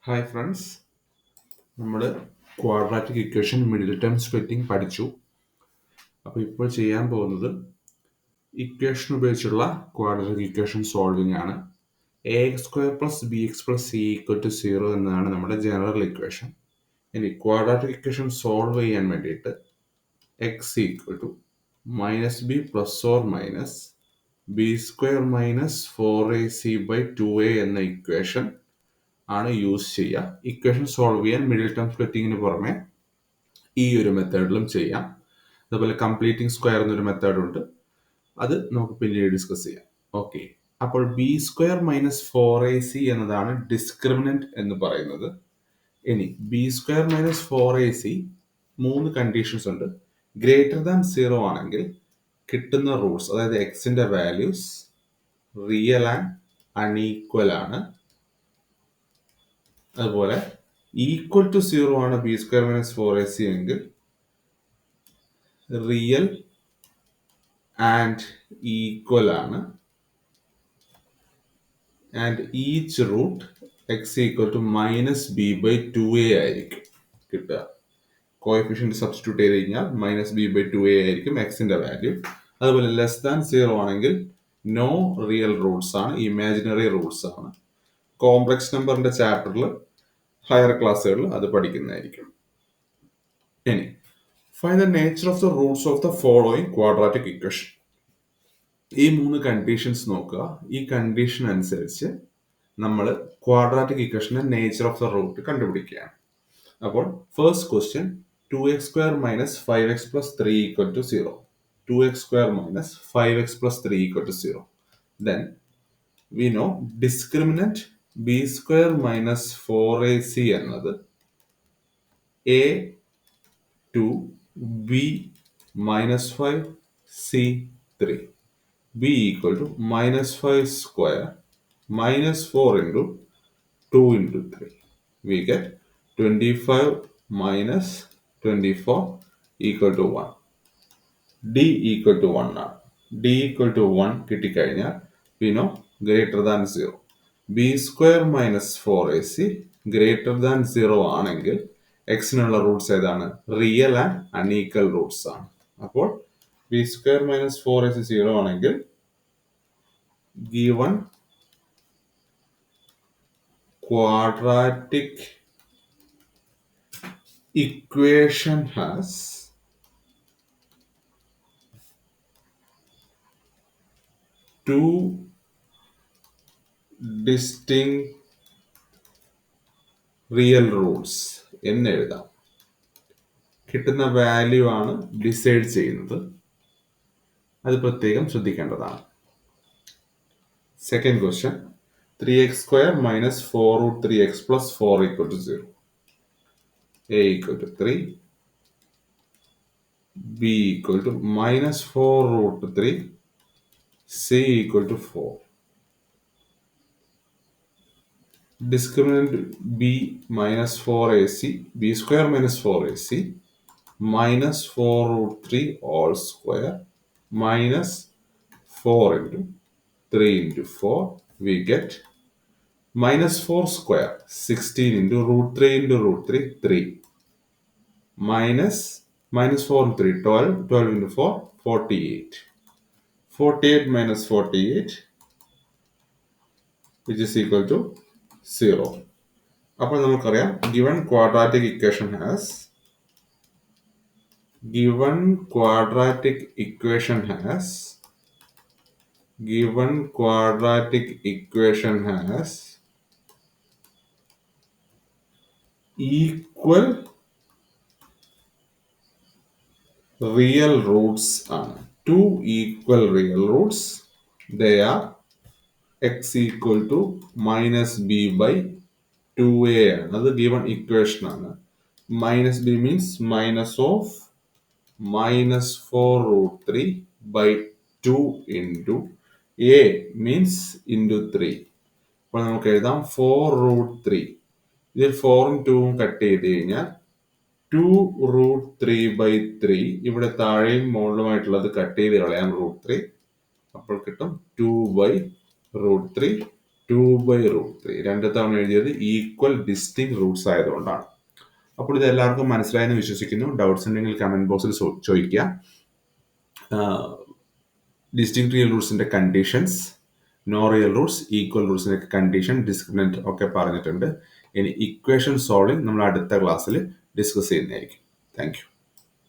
Hi friends, നമ്മൾ quadratic equation middle term splitting പഠിച്ചു. അപ്പോൾ ഇപ്പോൾ ചെയ്യാൻ പോകുന്നത് ഇക്വേഷൻ ഉപയോഗിച്ചുള്ള ക്വാഡ്രാറ്റിക് ഇക്വേഷൻ സോൾവിംഗ് ആണ്. ax² + bx + c = 0 എന്നതാണ് നമ്മുടെ ജനറൽ ഇക്വേഷൻ. ഇനി ക്വാഡ്രാറ്റിക് ഇക്വേഷൻ സോൾവ് ചെയ്യാൻ വേണ്ടിയിട്ട് x = -b ± b² - 4ac/2a എന്ന ഇക്വേഷൻ ആണ് യൂസ് ചെയ്യുക. ഇക്വേഷൻ സോൾവ് ചെയ്യാൻ മിഡിൽ ടേം സ്പ്ലിറ്റിങ്ങിന് പുറമെ ഈ ഒരു മെത്തേഡിലും ചെയ്യാം. അതുപോലെ കംപ്ലീറ്റിംഗ് സ്ക്വയർ എന്നൊരു മെത്തേഡ് ഉണ്ട്, അത് നമുക്ക് പിന്നീട് ഡിസ്കസ് ചെയ്യാം. ഓക്കെ, അപ്പോൾ b² - 4ac എന്നതാണ് ഡിസ്ക്രിമിനന്റ് എന്ന് പറയുന്നത്. ഇനി b² - 4ac 3 കണ്ടീഷൻസ് ഉണ്ട്. >0 ആണെങ്കിൽ കിട്ടുന്ന റൂട്ട്സ്, അതായത് എക്സിന്റെ വാല്യൂസ് റിയൽ ആൻഡ് അൺഈക്വൽ ആണ്. അതുപോലെ =0 ആണ് b² - 4ac എങ്കിൽ റിയൽ ആൻഡ് ഈക്വൽ ആണ്. And each root x = -b/2a ആയിരിക്കും കിട്ടുക. കോഎഫിഷ്യന്റ് സബ്സ്റ്റിറ്റ്യൂട്ട് ചെയ്ത് കഴിഞ്ഞാൽ -b/2a ആയിരിക്കും എക്സിന്റെ വാല്യൂ. അതുപോലെ <0 ആണെങ്കിൽ നോ റിയൽ റൂട്ട്സ് ആണ്, ഇമാജിനറി റൂട്ട്സ് ആണ്. കോംപ്ലക്സ് നമ്പറിന്റെ ചാപ്റ്ററിൽ ഹയർ ക്ലാസ്സുകളിൽ അത് പഠിക്കുന്നതായിരിക്കും. ഇനി find the nature of the Roots of the following quadratic equation. ഈ 3 കണ്ടീഷൻസ് നോക്കുക. ഈ കണ്ടീഷൻ അനുസരിച്ച് നമ്മൾ ക്വാഡ്രാറ്റിക് ഇക്വേഷന്റെ നേച്ചർ ഓഫ് ദ റൂട്ട് കണ്ടുപിടിക്കുകയാണ്. അപ്പോൾ first question 2x² - 5x + 3 = 0. 2x² - 5x + 3 = 0. Then we know discriminant b² - 4ac എന്നത് a to b - 5 c 3. b = -5² - 4 × 2 × 3. We get 25 - 24 = 1. d = 1 ആണ്. d = 1 കിട്ടിക്കഴിഞ്ഞാൽ we know >0. b² - 4ac >0 ആണെങ്കിൽ എക്സിനുള്ള Roots ഏതാണ്? Real and unequal Roots ആണ്. അപ്പോൾ b² - 4ac 0 ആണെങ്കിൽ given quadratic equation has two distinct real Roots എന്ന് എഴുതാം. കിട്ടുന്ന വാല്യൂ ആണ് ഡിസൈഡ് ചെയ്യുന്നത്, അത് പ്രത്യേകം ശ്രദ്ധിക്കേണ്ടതാണ്. Second question 3x² - 4√3x + 4 = 0. a = 3, b = -4√3, c = 4. Discriminant b - 4ac b² - 4ac -4√3 all square -4 × 3 × 4. We get -4² 16 × √3 × √3 3 -4 × 3 12 12 × 4 48 48 - 48 which is equal to 0. അപ്പോൾ നമുക്കറിയാം given quadratic equation has equal real roots ആണ്. 2 equal real roots. They are x = -b/2a ആണ്. അത് given equation ആണ്. -b means minus of -4√3/2 into a means into 3. അപ്പോൾ നമുക്ക് എഴുതാം 4√3. ഇതിൽ 4ഉം 2ഉം കട്ട് ചെയ്ത് കഴിഞ്ഞാൽ 2√3/3. ഇവിടെ താഴെയും മുകളിലുമായിട്ടുള്ളത് കട്ട് ചെയ്ത് കളയാം √3. അപ്പോൾ കിട്ടും 2/√3 2/√3 രണ്ട് തവണ എഴുതിയത് ഈക്വൽ ഡിസ്റ്റിങ് റൂട്ട്സ് ആയതുകൊണ്ടാണ്. അപ്പോൾ ഇത് എല്ലാവർക്കും മനസ്സിലായെന്ന് വിശ്വസിക്കുന്നു. ഡൗട്ട്സ് ഉണ്ടെങ്കിൽ കമന്റ് ബോക്സിൽ ചോദിക്കുക. ഡിസ്റ്റിങ് റിയൽ റൂട്ട്സിന്റെ conditions, no real roots, equal റൂട്ട്സിന്റെ കണ്ടീഷൻ, ഡിസ്ക്രിമിനന്റ് ഒക്കെ പറഞ്ഞിട്ടുണ്ട്. ഇനി ഇക്വേഷൻ സോൾവിങ് നമ്മൾ അടുത്ത ക്ലാസ്സിൽ ഡിസ്കസ് ചെയ്യുന്നതായിരിക്കും. Thank you.